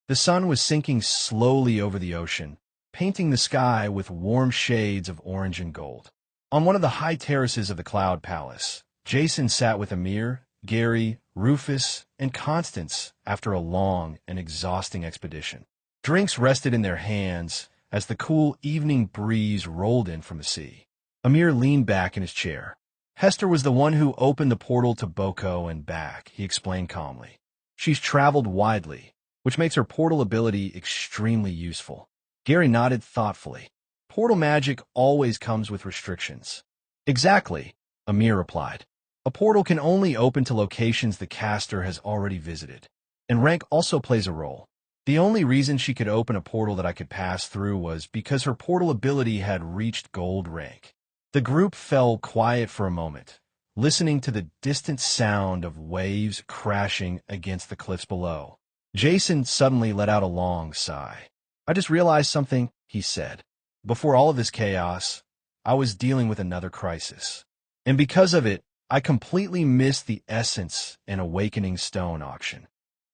The sun was sinking slowly over the ocean, painting the sky with warm shades of orange and gold. On one of the high terraces of the Cloud Palace, Jason sat with Amir, Gary, Rufus, and Constance after a long and exhausting expedition. Drinks rested in their hands as the cool evening breeze rolled in from the sea. Amir leaned back in his chair. Hester was the one who opened the portal to Boko and back, he explained calmly. She's traveled widely, which makes her portal ability extremely useful. Gary nodded thoughtfully. Portal magic always comes with restrictions. Exactly, Amir replied. A portal can only open to locations the caster has already visited. And rank also plays a role. The only reason she could open a portal that I could pass through was because her portal ability had reached gold rank. The group fell quiet for a moment, listening to the distant sound of waves crashing against the cliffs below. Jason suddenly let out a long sigh. I just realized something, he said. Before all of this chaos, I was dealing with another crisis. And because of it, I completely missed the Essence and Awakening Stone auction.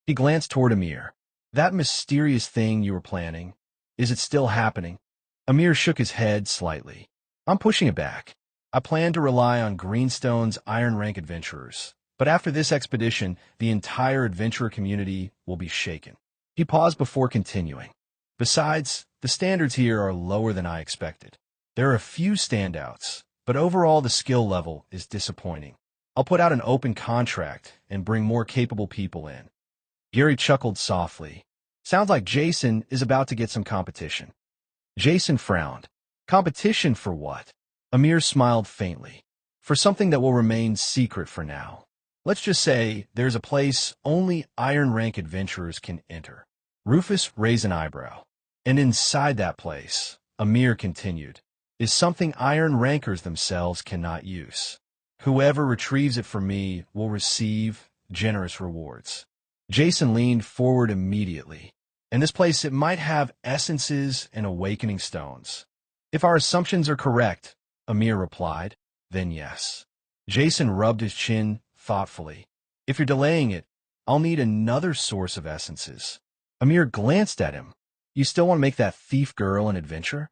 He glanced toward Amir. That mysterious thing you were planning, is it still happening? Amir shook his head slightly. I'm pushing it back. I plan to rely on Greenstone's Iron Rank adventurers, but after this expedition, the entire adventurer community will be shaken. He paused before continuing. Besides, the standards here are lower than I expected. There are a few standouts, but overall the skill level is disappointing. I'll put out an open contract and bring more capable people in. Gary chuckled softly. Sounds like Jason is about to get some competition. Jason frowned. Competition for what? Amir smiled faintly. For something that will remain secret for now. Let's just say there's a place only Iron Rank adventurers can enter. Rufus raised an eyebrow. And inside that place, Amir continued, is something Iron Rankers themselves cannot use. Whoever retrieves it for me will receive generous rewards. Jason leaned forward immediately. In this place, it might have essences and awakening stones. If our assumptions are correct, Amir replied, then yes. Jason rubbed his chin thoughtfully. If you're delaying it, I'll need another source of essences. Amir glanced at him. You still want to make that thief girl an adventurer?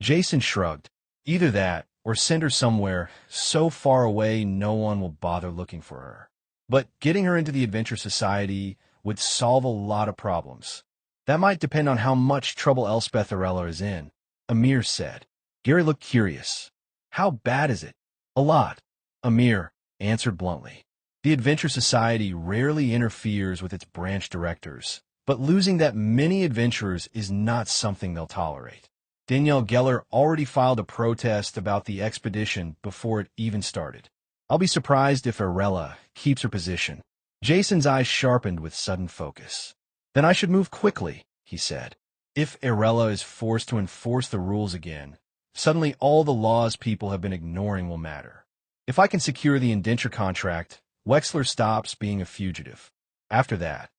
Jason shrugged. Either that, or send her somewhere so far away no one will bother looking for her. But getting her into the Adventure Society would solve a lot of problems. That might depend on how much trouble Elspeth Arella is in, Amir said. Gary looked curious. How bad is it? A lot, Amir answered bluntly. The Adventure Society rarely interferes with its branch directors, but losing that many adventurers is not something they'll tolerate. Danielle Geller already filed a protest about the expedition before it even started. I'll be surprised if Arella keeps her position. Jason's eyes sharpened with sudden focus. Then I should move quickly, he said. If Arella is forced to enforce the rules again, suddenly all the laws people have been ignoring will matter. If I can secure the indenture contract, Wexler stops being a fugitive. After that,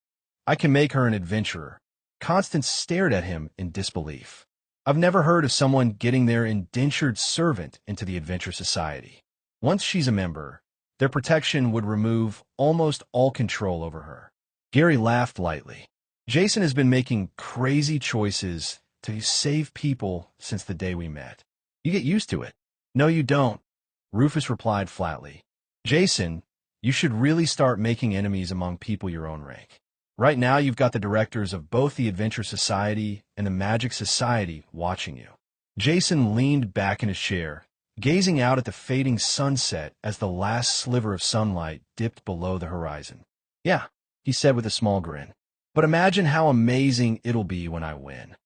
I can make her an adventurer. Constance stared at him in disbelief. I've never heard of someone getting their indentured servant into the Adventure Society. Once she's a member, their protection would remove almost all control over her. Gary laughed lightly. Jason has been making crazy choices to save people since the day we met. You get used to it. No, you don't, Rufus replied flatly. Jason, you should really start making enemies among people your own rank. Right now, you've got the directors of both the Adventure Society and the Magic Society watching you. Jason leaned back in his chair, gazing out at the fading sunset as the last sliver of sunlight dipped below the horizon. Yeah, he said with a small grin. But imagine how amazing it'll be when I win.